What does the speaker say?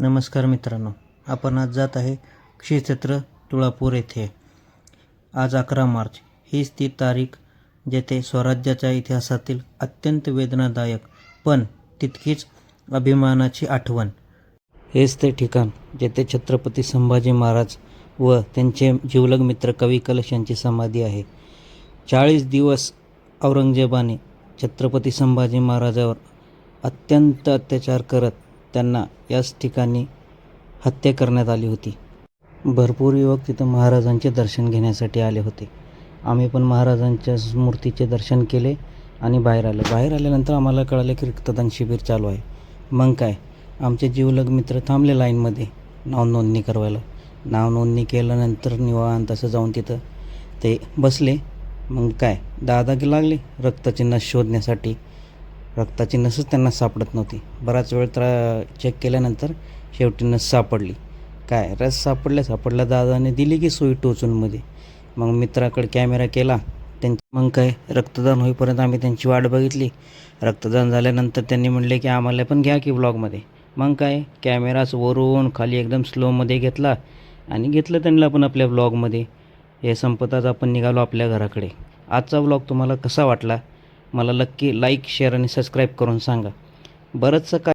नमस्कार मित्रांनो, आपण आज जात आहे श्रीक्षेत्र तुळापूर येथे. आज 11 मार्च हीच ती तारीख जेथे स्वराज्याच्या इतिहासातील अत्यंत वेदनादायक पण तितकीच अभिमानाची आठवण. हेच ते ठिकाण जेथे छत्रपती संभाजी महाराज व त्यांचे जिवलग मित्र कवी कलश यांची समाधी आहे. 40 दिवस औरंगजेबाने छत्रपती संभाजी महाराजावर अत्यंत अत्याचार करत त्यांना याच ठिकाणी हत्या करण्यात आली होती. भरपूर युवक तिथं महाराजांचे दर्शन घेण्यासाठी आले होते. आम्ही पण महाराजांच्या मूर्तीचे दर्शन केले आणि बाहेर आल्यानंतर आम्हाला कळालं की रक्तदान शिबिर चालू आहे. मग काय, आमचे जिवलग मित्र थांबले लाईनमध्ये नाव नोंदणी करवायला. नाव नोंदणी केल्यानंतर निवांत असं जाऊन तिथं ते बसले. मग काय, दादा लागले रक्ताची नस शोधण्यासाठी. रक्ताची नसच त्यांना सापडत नव्हती. बराच वेळ चेक केल्यानंतर शेवटी नस सापडली. काय रस सापडल्या दादाने दिली की सुई टोचूनमध्ये. मग मित्राकडे कॅमेरा केला मग काय, रक्तदान होईपर्यंत आम्ही त्यांची वाट बघितली. रक्तदान झाल्यानंतर त्यांनी म्हणले की आम्हाला पण घ्या की ब्लॉगमध्ये. मग काय, कॅमेराच वरून खाली एकदम स्लोमध्ये घेतला आणि घेतलं त्यांना पण आपल्या ब्लॉगमध्ये. हे संपताच आपण निघालो आपल्या घराकडे. आजचा ब्लॉग तुम्हाला कसा वाटला मला नक्की लाईक, शेअर आणि सबस्क्राईब करून सांगा. बरंचसं काय